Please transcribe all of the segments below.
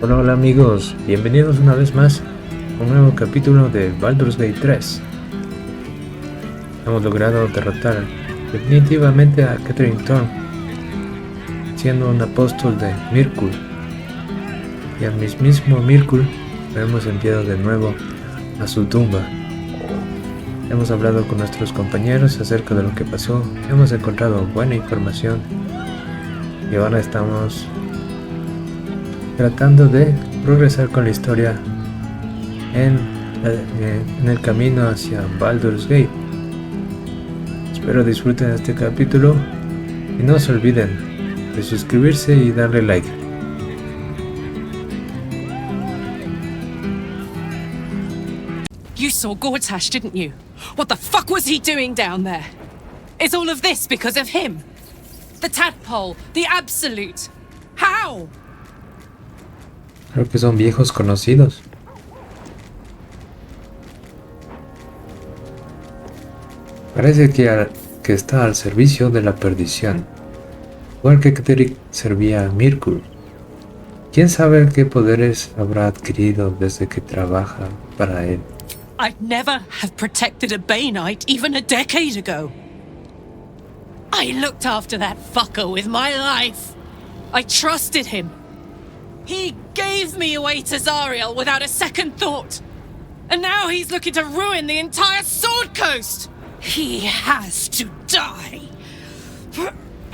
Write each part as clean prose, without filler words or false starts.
Hola, hola amigos, bienvenidos una vez más a un nuevo capítulo de Baldur's Gate 3. Hemos logrado derrotar definitivamente a Catherine Thorne, siendo un apóstol de Myrkul, y al mismísimo Myrkul lo hemos enviado de nuevo a su tumba. Hemos hablado con nuestros compañeros acerca de lo que pasó, hemos encontrado buena información y ahora estamos tratando de progresar con la historia en el camino hacia Baldur's Gate. Espero disfruten este capítulo y no se olviden de suscribirse y darle like. You saw Gortash, didn't you? What the fuck was he doing down there? Is all of this because of him? The tadpole, the absolute. How? Creo que son viejos conocidos. Parece que está al servicio de la perdición, igual que Catherine servía a Myrkul. ¿Quién sabe qué poderes habrá adquirido desde que trabaja para él? I'd never have protected a Bay Knight even a decade ago. I looked after that fucker with my life. I trusted him. He gave me away to Zariel without a second thought. And now he's looking to ruin the entire Sword Coast. He has to die.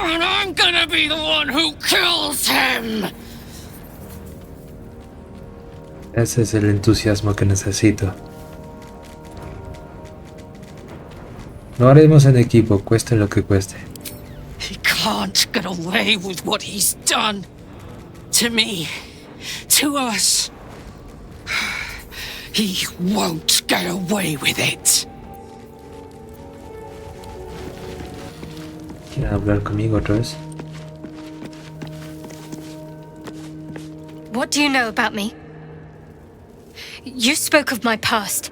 And I'm gonna be the one who kills him. Ese es el entusiasmo que necesito. Lo haremos en equipo, cueste lo que cueste. He can't get away with what he's done. To me. To us. He won't get away with it. ¿Quiere hablar conmigo otra vez? What do you know about me? You spoke of my past,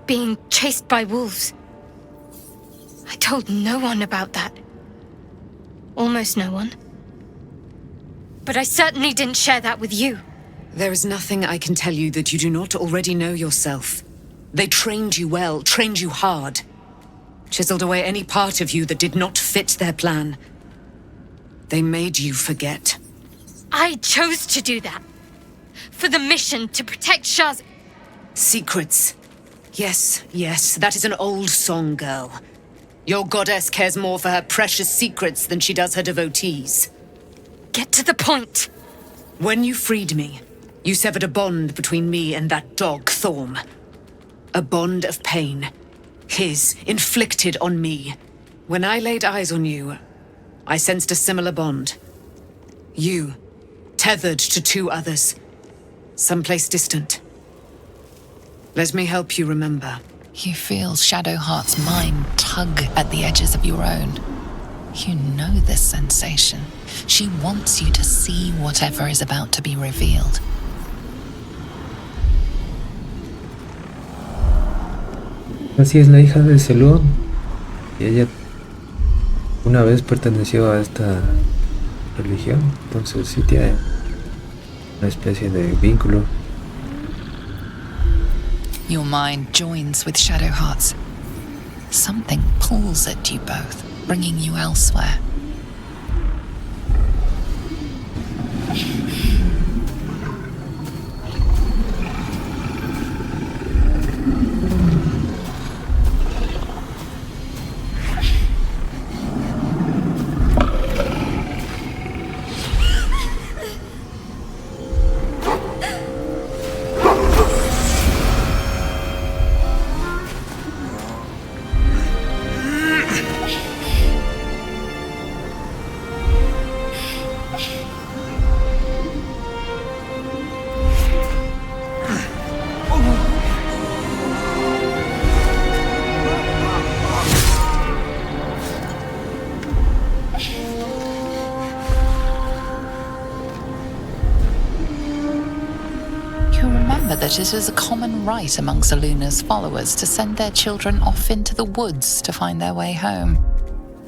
being chased by wolves. I told no one about that. Almost no one. But I certainly didn't share that with you. There is nothing I can tell you that you do not already know yourself. They trained you well, trained you hard. Chiseled away any part of you that did not fit their plan. They made you forget. I chose to do that. For the mission to protect Shaz. Secrets. Yes, yes, that is an old song, girl. Your goddess cares more for her precious secrets than she does her devotees. Get to the point. When you freed me, you severed a bond between me and that dog, Thorm. A bond of pain. His, inflicted on me. When I laid eyes on you, I sensed a similar bond. You, tethered to two others. Someplace distant. Let me help you remember. You feel Shadowheart's mind tug at the edges of your own. You know this sensation. She wants you to see whatever is about to be revealed. Así es la hija de Selón. Y ella una vez perteneció a esta religión. Entonces sí tiene una especie de vínculo. Your mind joins with Shadowheart's. Something pulls at you both, bringing you elsewhere. That it is a common rite among Seluna's followers to send their children off into the woods to find their way home.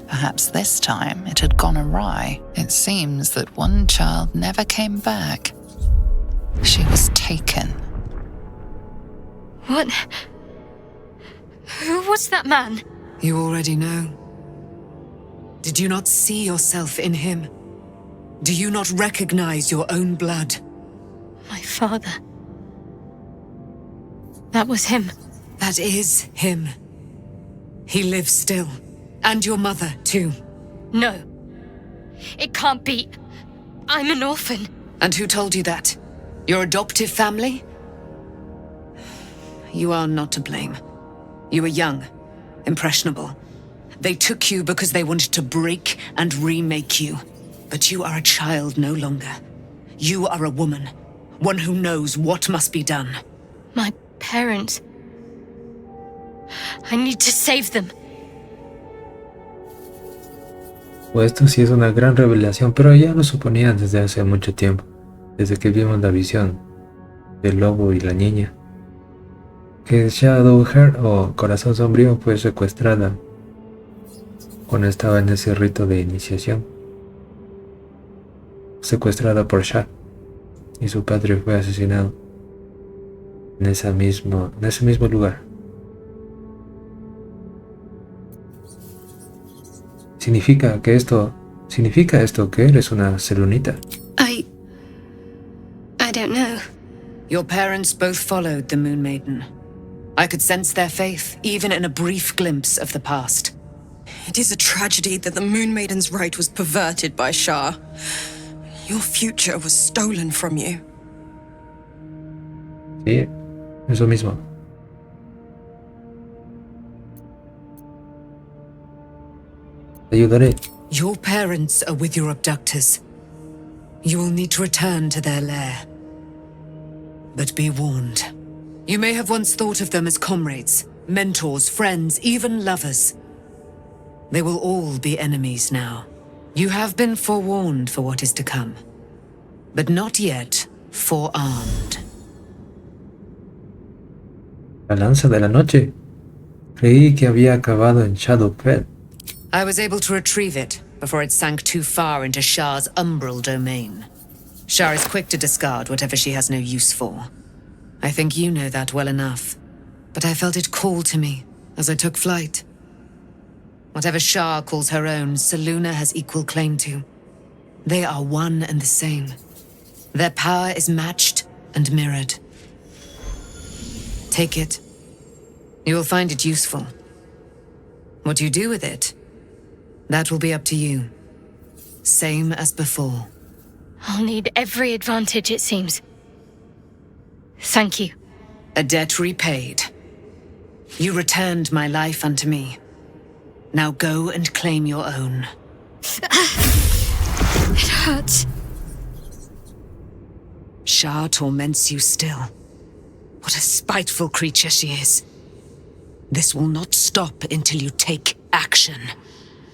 Perhaps this time it had gone awry. It seems that one child never came back. She was taken. What? Who was that man? You already know. Did you not see yourself in him? Do you not recognize your own blood? My father. That was him. That is him. He lives still. And your mother, too. No. It can't be. I'm an orphan. And who told you that? Your adoptive family? You are not to blame. You were young, impressionable. They took you because they wanted to break and remake you. But you are a child no longer. You are a woman. One who knows what must be done. My parents. I need to save them. Pues esto sí es una gran revelación, pero ya lo suponían desde hace mucho tiempo, desde que vimos la visión del lobo y la niña. Que Shadowheart o Corazón Sombrío fue secuestrada cuando estaba en ese rito de iniciación. Secuestrada por Shad y su padre fue asesinado en ese mismo lugar. ¿Significa esto que eres una selunita? I don't know. Your parents both followed the Moon Maiden. I could sense their faith, even in a brief glimpse of the past. It is a tragedy that the Moon Maiden's right was perverted by Shah. Your future was stolen from you. Sí, eso mismo. Te ayudaré. Your parents are with your abductors. You will need to return to their lair. But be warned. You may have once thought of them as comrades, mentors, friends, even lovers. They will all be enemies now. You have been forewarned for what is to come, but not yet forearmed. La lanza de la noche. Creí que había acabado en Shadowfell. I was able to retrieve it before it sank too far into Shah's umbral domain. Shah is quick to discard whatever she has no use for. I think you know that well enough, but I felt it call to me as I took flight. Whatever Shah calls her own, Selûne has equal claim to. They are one and the same. Their power is matched and mirrored. Take it. You will find it useful. What you do with it, that will be up to you. Same as before. I'll need every advantage, it seems. Thank you. A debt repaid. You returned my life unto me. Now go and claim your own. It hurts. Shah torments you still. What a spiteful creature she is. This will not stop until you take action.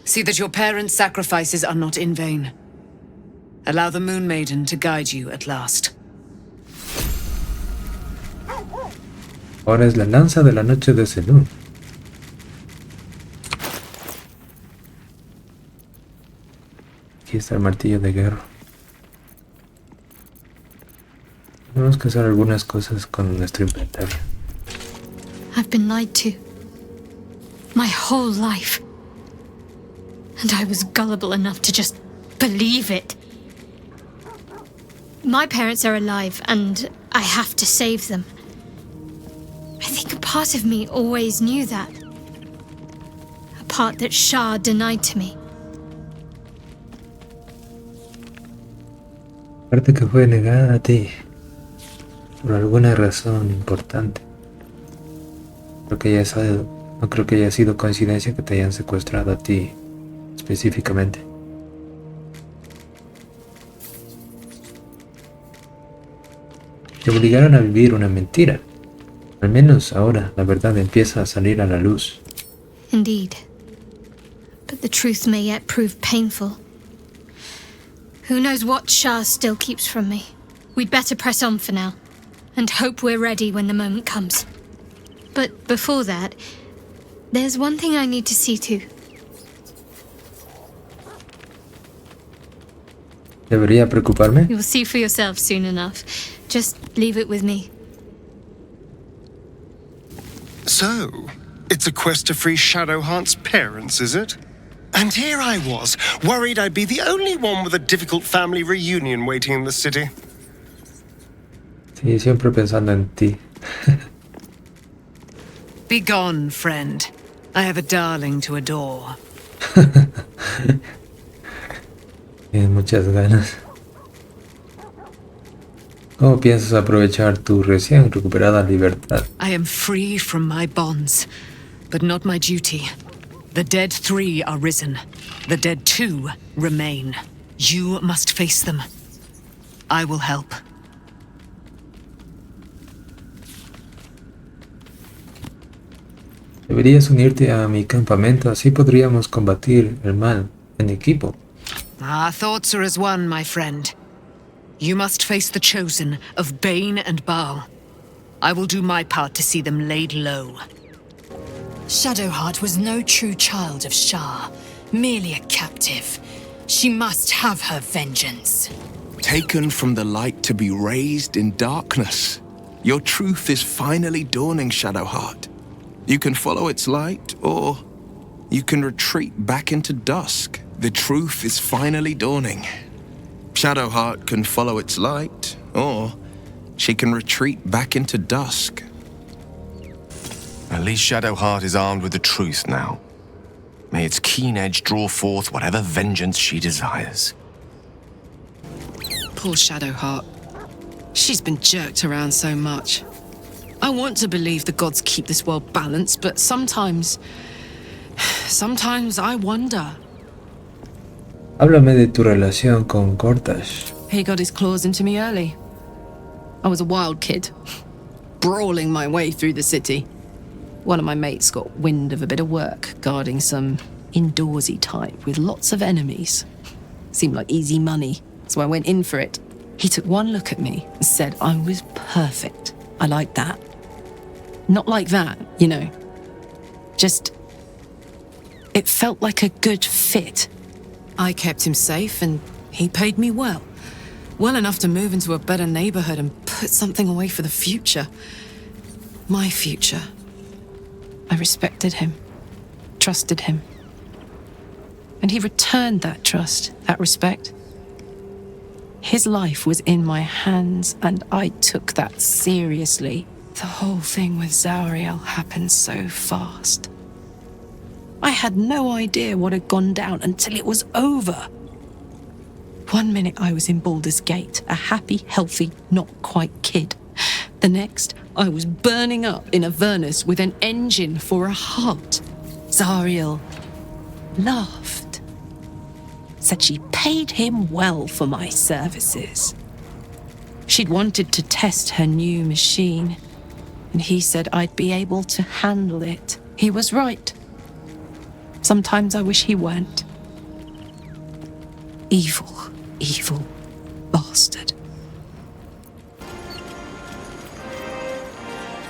See that your parents' sacrifices are not in vain. Allow the Moon Maiden to guide you at last. Ahora es la lanza de la noche de Selûne. Aquí está el martillo de guerra. Tenemos que hacer algunas cosas con nuestro inventario. I've been lied to. My whole life. And I was gullible enough to just believe it. My parents are alive, and I have to save them. I think a part of me always knew that. A part that Shah denied to me. Parte que fue negada a ti. Por alguna razón importante. No creo que haya sido coincidencia que te hayan secuestrado a ti específicamente. Te obligaron a vivir una mentira. Al menos ahora la verdad empieza a salir a la luz. Indeed. But the truth may yet prove painful. Who knows what Shah still keeps from me? We'd better press on for now, and hope we're ready when the moment comes. But before that, there's one thing I need to see to. ¿Debería preocuparme? You'll see for yourself soon enough. Just leave it with me. So, it's a quest to free Shadowheart's parents, is it? And here I was, worried I'd be the only one with a difficult family reunion waiting in the city. Sí, siempre pensando en ti. Be gone, friend. I have a darling to adore. Tienes muchas ganas. ¿Cómo piensas aprovechar tu recién recuperada libertad? I am free from my bonds, but not my duty. The dead 3 are risen. The dead 2 remain. You must face them. I will help. Deberías unirte a mi campamento, así podríamos combatir el mal en equipo. Our thoughts are as one, my friend. You must face the chosen of Bane and Baal. I will do my part to see them laid low. Shadowheart was no true child of Shah, merely a captive. She must have her vengeance. Taken from the light to be raised in darkness. Your truth is finally dawning, Shadowheart. You can follow its light, or you can retreat back into dusk. The truth is finally dawning. Shadowheart can follow its light, or she can retreat back into dusk. At least Shadowheart is armed with the truth now. May its keen edge draw forth whatever vengeance she desires. Poor Shadowheart. She's been jerked around so much. I want to believe the gods keep this world balanced, but sometimes I wonder. Háblame de tu relación con Cortash. He got his claws into me early. I was a wild kid, brawling my way through the city. One of my mates got wind of a bit of work guarding some indoorsy type with lots of enemies. Seemed like easy money, so I went in for it. He took one look at me and said I was perfect. I liked that. Not like that, you know. Just, it felt like a good fit. I kept him safe and he paid me well. Well enough to move into a better neighborhood and put something away for the future. My future. I respected him, trusted him. And he returned that trust, that respect. His life was in my hands and I took that seriously. The whole thing with Zariel happened so fast. I had no idea what had gone down until it was over. One minute I was in Baldur's Gate, a happy, healthy, not quite kid. The next, I was burning up in Avernus with an engine for a heart. Zariel laughed. Said she paid him well for my services. She'd wanted to test her new machine, and he said I'd be able to handle it. He was right. Sometimes I wish he weren't. Evil, evil bastard.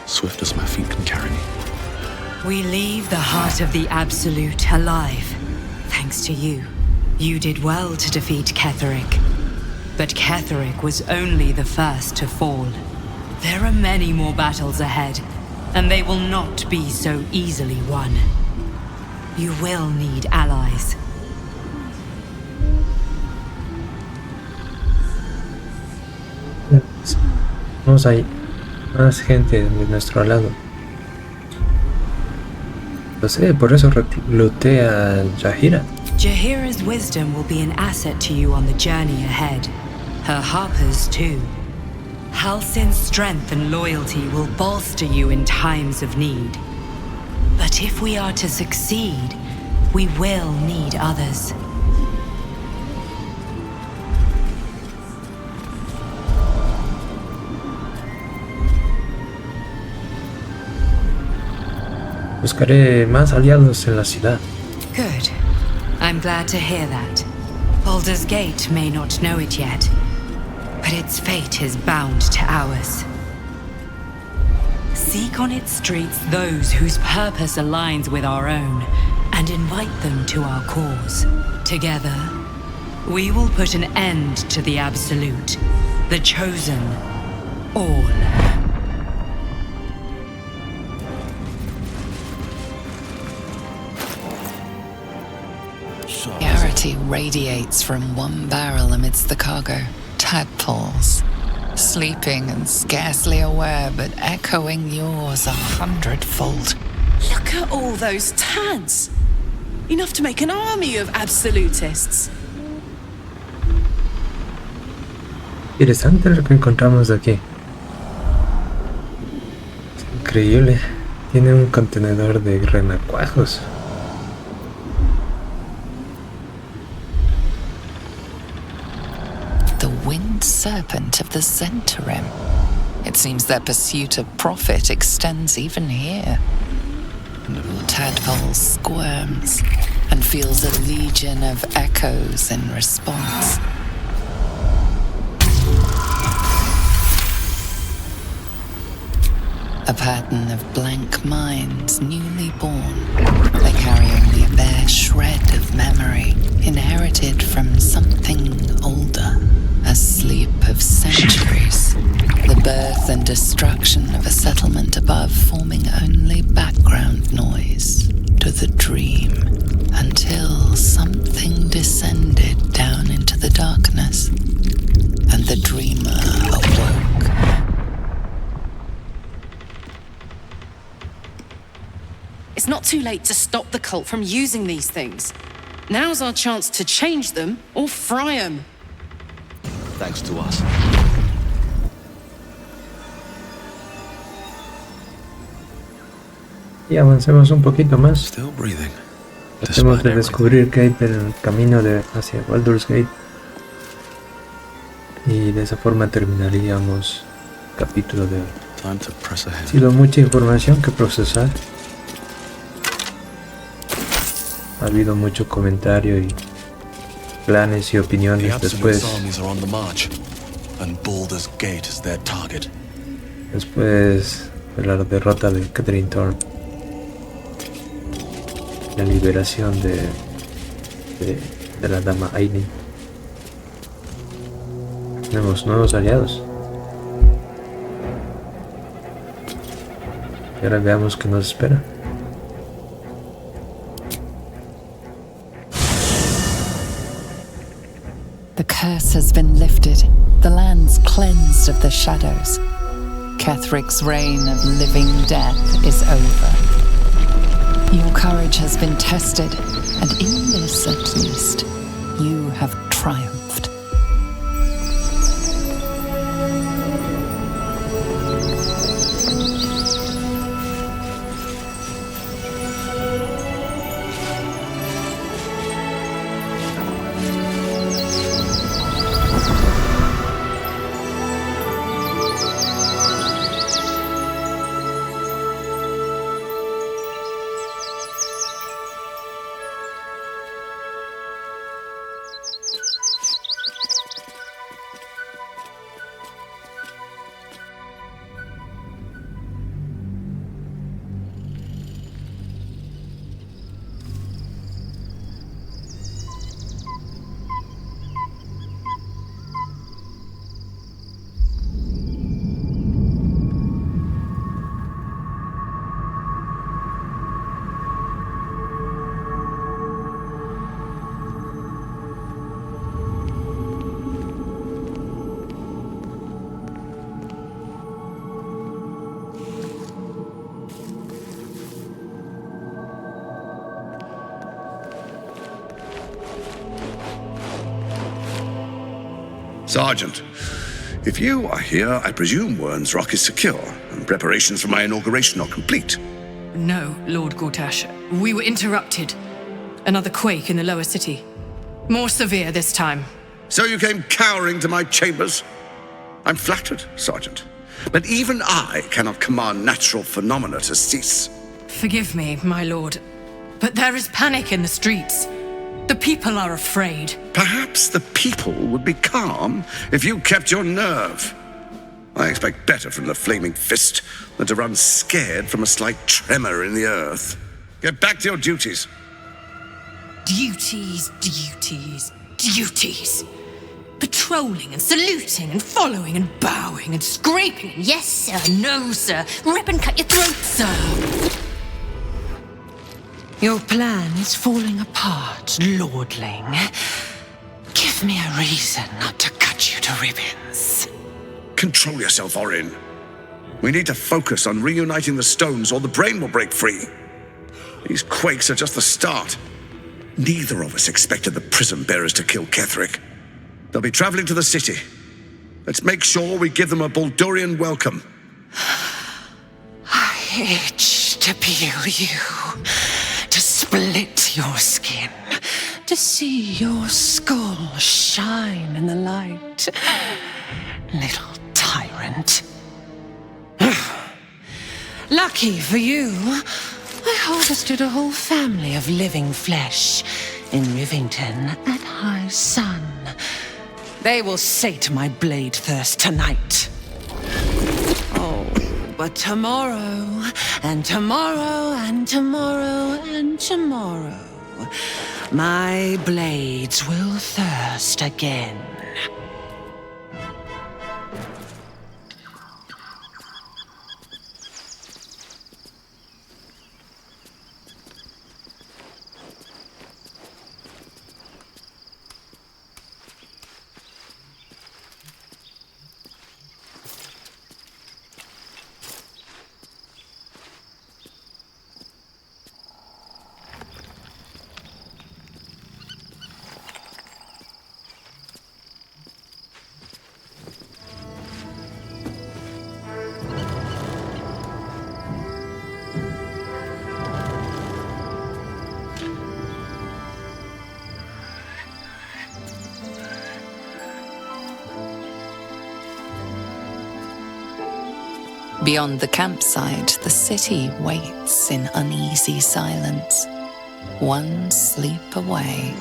Swift as my feet can carry me. We leave the heart of the Absolute alive, thanks to you. You did well to defeat Ketheric. But Ketheric was only the first to fall. There are many more battles ahead, and they will not be so easily won. You will need allies. Vamos ahí. Más gente de nuestro lado. Lo sé, por eso recluté a Jaheira. Jaheira's wisdom will be an asset to you on the journey ahead. Her harpers, too. Halsin's strength and loyalty will bolster you in times of need. But if we are to succeed, we will need others. Buscaré más aliados en la ciudad. Good. I'm glad to hear that. Baldur's Gate may not know it yet, but its fate is bound to ours. Seek on its streets those whose purpose aligns with our own, and invite them to our cause. Together, we will put an end to the Absolute, the Chosen, all. Clarity radiates from one barrel amidst the cargo. Tadpoles, sleeping and scarcely aware, but echoing yours 100-fold. Look at all those tads! Enough to make an army of absolutists. Interesante lo que encontramos aquí. Es increíble. Tiene un contenedor de renacuajos. The winged serpent of the Zentarim. It seems their pursuit of profit extends even here. Tadpole squirms and feels a legion of echoes in response. A pattern of blank minds newly born. They carry only a bare shred of memory, inherited from something older. A sleep of centuries. The birth and destruction of a settlement above forming only background noise to the dream. Until something descended down into the darkness and the dreamer awoke. It's not too late to stop the cult from using these things. Now's our chance to change them or fry them. Thanks to us. Y avancemos un poquito más. Still breathing. Tratemos de descubrir qué hay del camino hacia Baldur's Gate. Y de esa forma terminaríamos el capítulo de hoy. Time to press ahead. Ha sido mucha información que procesar. Ha habido mucho comentario y planes y opiniones después de la derrota de Catherine Thorne, la liberación de la dama Aileen. Tenemos nuevos aliados y ahora veamos qué nos espera. The curse has been lifted, the land's cleansed of the shadows. Kethric's reign of living death is over. Your courage has been tested, and in this at least, you have triumphed. Sergeant, if you are here, I presume Wern's Rock is secure, and preparations for my inauguration are complete. No, Lord Gortash. We were interrupted. Another quake in the lower city. More severe this time. So you came cowering to my chambers? I'm flattered, Sergeant. But even I cannot command natural phenomena to cease. Forgive me, my lord, but there is panic in the streets. The people are afraid. Perhaps the people would be calm if you kept your nerve. I expect better from the flaming fist than to run scared from a slight tremor in the earth. Get back to your duties. Duties, duties, duties. controlling and saluting and following and bowing and scraping and yes sir, no sir, rip and cut your throat, sir. Your plan is falling apart, lordling. Give me a reason not to cut you to ribbons. Control yourself, Orin. We need to focus on reuniting the stones or the brain will break free. These quakes are just the start. Neither of us expected the prison bearers to kill Ketherick. They'll be traveling to the city. Let's make sure we give them a Baldurian welcome. I itch to peel you, to split your skin, to see your skull shine in the light. Little tyrant. Lucky for you, I harvested a whole family of living flesh in Rivington at high sun. They will sate my blade thirst tonight. Oh, but tomorrow, and tomorrow, and tomorrow, and tomorrow, my blades will thirst again. Beyond the campsite, the city waits in uneasy silence, one sleep away.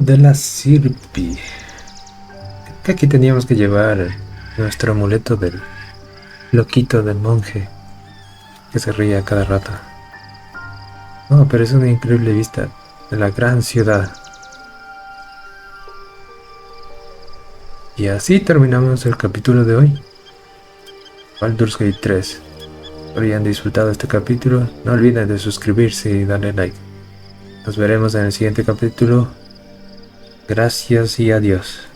De la Sirpi. Aquí teníamos que llevar nuestro amuleto del loquito del monje que se ríe a cada rato. Oh, pero es una increíble vista de la gran ciudad. Y así terminamos el capítulo de hoy. Baldur's Gate 3. Espero hayan disfrutado este capítulo. No olviden de suscribirse y darle like. Nos veremos en el siguiente capítulo. Gracias y adiós.